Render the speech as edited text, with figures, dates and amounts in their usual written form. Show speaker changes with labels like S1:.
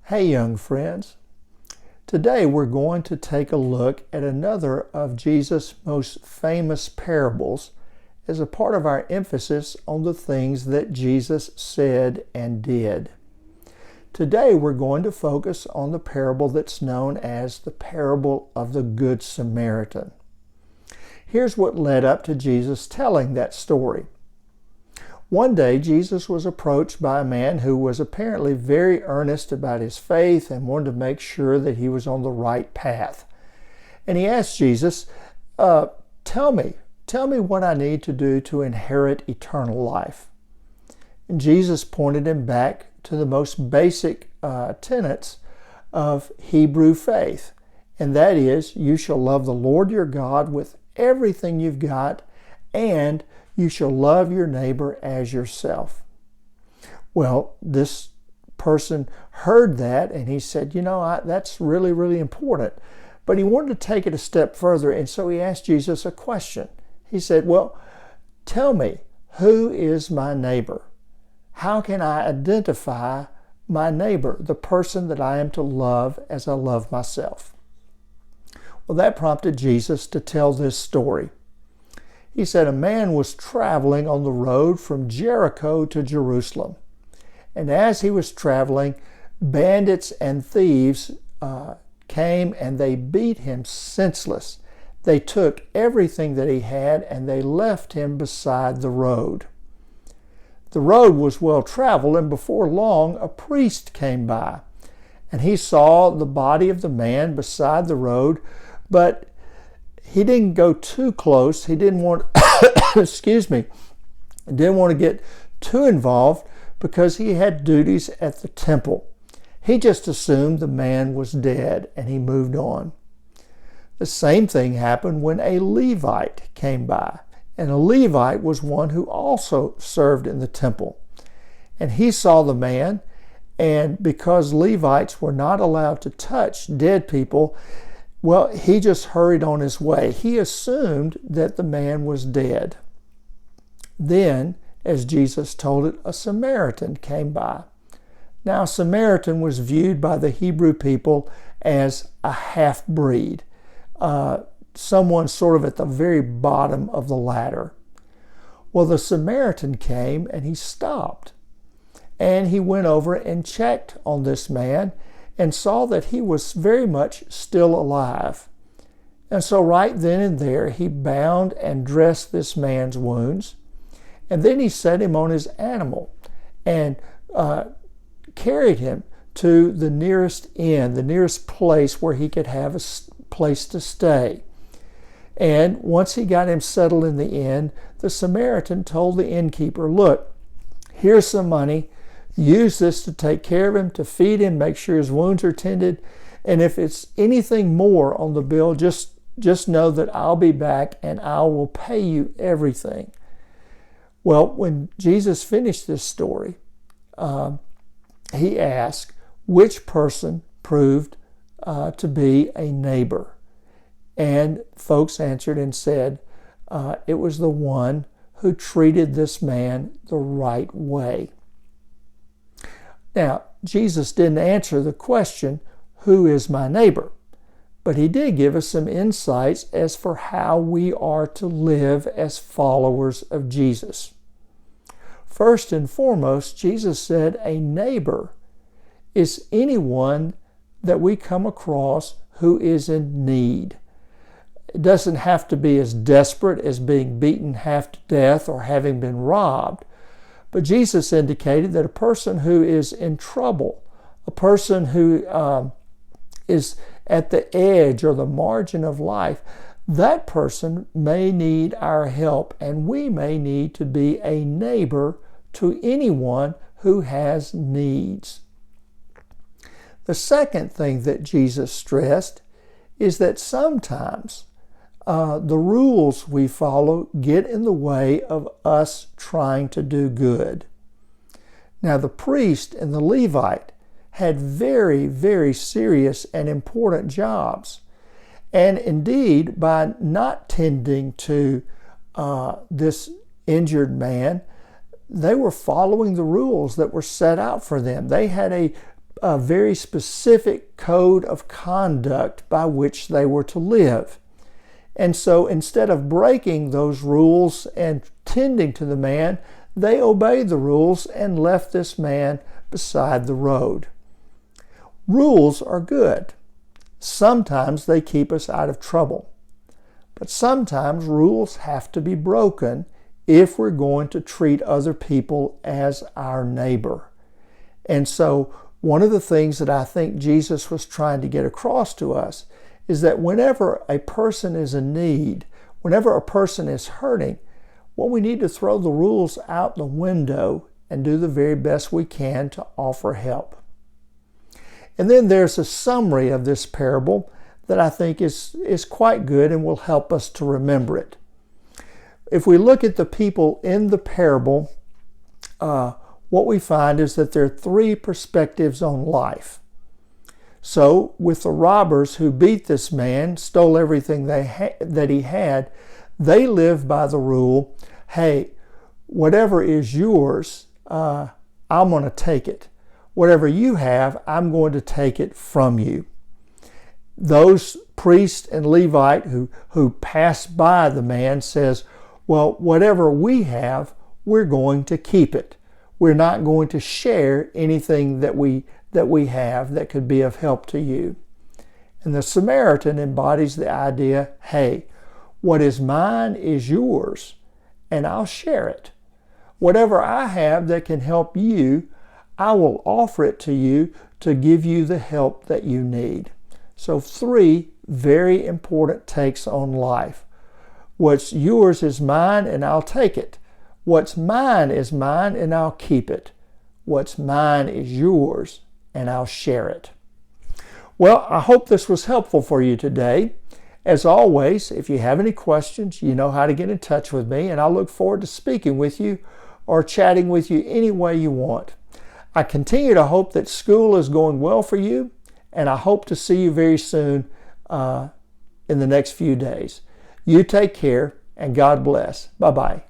S1: Hey young friends, today we're going to take a look at another of Jesus' most famous parables as a part of our emphasis on the things that Jesus said and did. Today we're going to focus on the parable that's known as the parable of the Good Samaritan. Here's what led up to Jesus telling that story. One day, Jesus was approached by a man who was apparently very earnest about his faith and wanted to make sure that he was on the right path. And he asked Jesus, tell me what I need to do to inherit eternal life. And Jesus pointed him back to the most basic tenets of Hebrew faith. And that is, you shall love the Lord your God with everything you've got, and you shall love your neighbor as yourself. Well, this person heard that and he said, that's really, really important. But he wanted to take it a step further, and so he asked Jesus a question. He said, well, tell me, who is my neighbor? How can I identify my neighbor, the person that I am to love as I love myself? Well, that prompted Jesus to tell this story. He said a man was traveling on the road from Jericho to Jerusalem. And as he was traveling, bandits and thieves came and they beat him senseless. They took everything that he had and they left him beside the road. The road was well traveled, and before long a priest came by. And he saw the body of the man beside the road, but he didn't go too close. He didn't want, didn't want to get too involved because he had duties at the temple. He just assumed the man was dead and he moved on. The same thing happened when a Levite came by. And a Levite was one who also served in the temple. And he saw the man, and because Levites were not allowed to touch dead people, well, he just hurried on his way. He assumed that the man was dead. Then, as Jesus told it, a Samaritan came by. Now, a Samaritan was viewed by the Hebrew people as a half-breed, someone sort of at the very bottom of the ladder. Well, the Samaritan came and he stopped. And he went over and checked on this man and saw that he was very much still alive. And so right then and there, he bound and dressed this man's wounds. And then he set him on his animal and carried him to the nearest inn, the nearest place where he could have a place to stay. And once he got him settled in the inn, the Samaritan told the innkeeper, look, here's some money. Use this to take care of him, to feed him, make sure his wounds are tended. And if it's anything more on the bill, just know that I'll be back and I will pay you everything. Well, when Jesus finished this story, he asked which person proved to be a neighbor. And folks answered and said, it was the one who treated this man the right way. Now, Jesus didn't answer the question, who is my neighbor? But he did give us some insights as for how we are to live as followers of Jesus. First and foremost, Jesus said a neighbor is anyone that we come across who is in need. It doesn't have to be as desperate as being beaten half to death or having been robbed. But Jesus indicated that a person who is in trouble, a person who is at the edge or the margin of life, that person may need our help, and we may need to be a neighbor to anyone who has needs. The second thing that Jesus stressed is that sometimes the rules we follow get in the way of us trying to do good. Now, the priest and the Levite had very, very serious and important jobs. And indeed, by not tending to this injured man, they were following the rules that were set out for them. They had a a very specific code of conduct by which they were to live. And so instead of breaking those rules and tending to the man, they obeyed the rules and left this man beside the road. Rules are good. Sometimes they keep us out of trouble. But sometimes rules have to be broken if we're going to treat other people as our neighbor. And so one of the things that I think Jesus was trying to get across to us is that whenever a person is in need, whenever a person is hurting, well, we need to throw the rules out the window and do the very best we can to offer help. And then there's a summary of this parable that I think is quite good and will help us to remember it. If we look at the people in the parable, what we find is that there are three perspectives on life. So with the robbers who beat this man, stole everything that he had, they lived by the rule, hey, whatever is yours, I'm going to take it. Whatever you have, I'm going to take it from you. Those priests and Levite who passed by the man says, well, whatever we have, we're going to keep it. We're not going to share anything that we have that could be of help to you. And the Samaritan embodies the idea, hey, what is mine is yours, and I'll share it. Whatever I have that can help you, I will offer it to you to give you the help that you need. So three very important takes on life. What's yours is mine, and I'll take it. What's mine is mine, and I'll keep it. What's mine is yours, and I'll share it. Well, I hope this was helpful for you today. As always, if you have any questions, you know how to get in touch with me, and I look forward to speaking with you or chatting with you any way you want. I continue to hope that school is going well for you, and I hope to see you very soon in the next few days. You take care, and God bless. Bye-bye.